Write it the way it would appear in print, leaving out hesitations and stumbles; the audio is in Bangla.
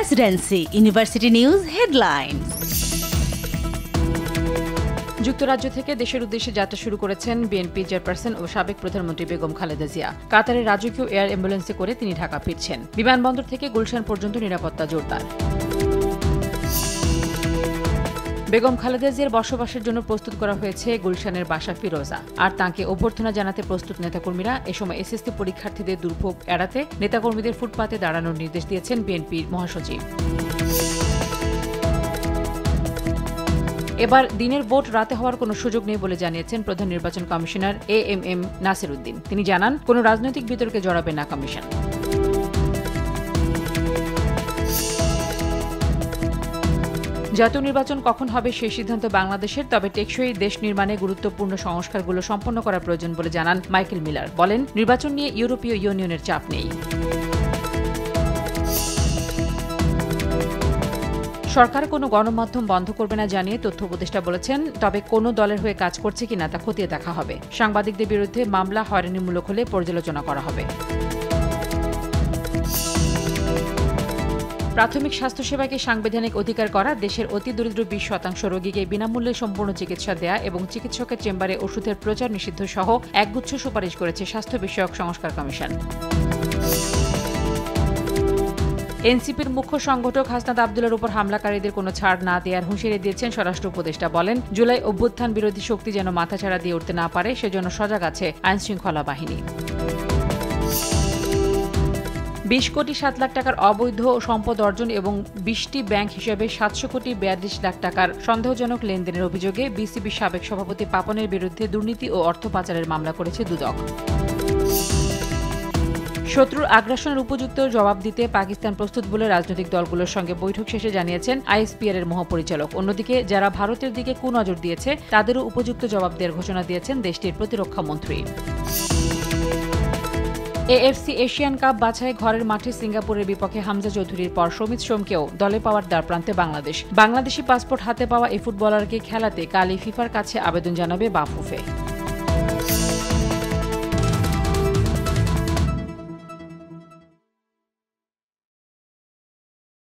Presidency university news headline. যুক্তরাজ্য থেকে দেশের উদ্দেশ্যে যাত্রা শুরু করেছেন বিএনপি চেয়ারপারসন ও সাবেক প্রধানমন্ত্রী বেগম খালেদা জিয়া। কাতারের রাজকীয় এয়ার অ্যাম্বুলেন্সে করে তিনি ঢাকা ফিরছেন। বিমানবন্দর থেকে গুলশান পর্যন্ত নিরাপত্তা জোরদার। বেগম খালেদা জিয়ার বসবাসের জন্য প্রস্তুত করা হয়েছে গুলশানের বাসা ফিরোজা। আর তাঁকে অভ্যর্থনা জানাতে প্রস্তুত নেতাকর্মীরা। এ সময় এসএসসি পরীক্ষার্থীদের দুর্ভোগ এড়াতে নেতাকর্মীদের ফুটপাতে দাঁড়ানোর নির্দেশ দিয়েছেন বিএনপির মহাসচিব। এবার দিনের ভোট রাতে হওয়ার কোনো সুযোগ নেই বলে জানিয়েছেন প্রধান নির্বাচন কমিশনার এএমএম নাসির উদ্দিন। তিনি জানান, কোনো রাজনৈতিক বিতর্কে জড়াবে না কমিশন। জাতীয় নির্বাচন কখন হবে সেই সিদ্ধান্ত বাংলাদেশের, তবে টেকসই দেশ নির্মাণে গুরুত্বপূর্ণ সংস্কারগুলো সম্পন্ন করা প্রয়োজন বলে জানান মাইকেল মিলার। বলেন, নির্বাচন নিয়ে ইউরোপীয় ইউনিয়নের চাপ নেই। সরকার কোনো গণমাধ্যম বন্ধ করবে না জানিয়ে তথ্য উপদেষ্টা বলেছেন, তবে কোনো দলের হয়ে কাজ করছে কিনা তা খতিয়ে দেখা হবে। সাংবাদিকদের বিরুদ্ধে মামলা হয়রানিমূলক হলে পর্যালোচনা করা হবে। প্রাথমিক স্বাস্থ্যসেবাকে সাংবিধানিক অধিকার করা, দেশের অতি দরিদ্র 20% রোগীকে বিনামূল্যে সম্পূর্ণ চিকিৎসা দেয়া এবং চিকিৎসকের চেম্বারে ওষুধের প্রচার নিষিদ্ধ সহ একগুচ্ছ সুপারিশ করেছে স্বাস্থ্য বিষয়ক সংস্কার কমিশন। এনসিপির মুখ্য সংগঠক হাসনাত আবদুল্লাহর উপর হামলাকারীদের কোনো ছাড় না দেওয়ার হুঁশিয়ারি দিয়েছেন স্বরাষ্ট্র উপদেষ্টা। বলেন, জুলাই অভ্যুত্থান বিরোধী শক্তি যেন মাথাছাড়া দিয়ে উঠতে না পারে, সেজন্য সজাগ আছে আইনশৃঙ্খলা বাহিনী। 20 কোটি 7 লাখ টাকার অবৈধ সম্পদ অর্জন এবং 20টি ব্যাংক হিসেবে 700 কোটি 42 লাখ টাকার সন্দেহজনক লেনদেনের অভিযোগে বিসিবির সাবেক সভাপতি পাপনের বিরুদ্ধে দুর্নীতি ও অর্থ পাচারের মামলা করেছে দুদক। শত্রুর আগ্রাসনের উপযুক্ত জবাব দিতে পাকিস্তান প্রস্তুত বলে রাজনৈতিক দলগুলোর সঙ্গে বৈঠক শেষে জানিয়েছেন আইএসপিআর এর মহাপরিচালক। অন্যদিকে যারা ভারতের দিকে কুনজর দিয়েছে তাদেরও উপযুক্ত জবাব দেওয়ার ঘোষণা দিয়েছেন দেশটির প্রতিরক্ষা মন্ত্রী। এএফসি এশিয়ান কাপ বাছাই ঘরের মাঠে সিঙ্গাপুরের বিপক্ষে হামজা চৌধুরীর পর সমিত সোমকেও দলে পাওয়ার দ্বারপ্রান্তে বাংলাদেশ। বাংলাদেশি পাসপোর্ট হাতে পাওয়া এই ফুটবলারকে খেলাতে কালই ফিফার কাছে আবেদন জানাবে বাফুফে।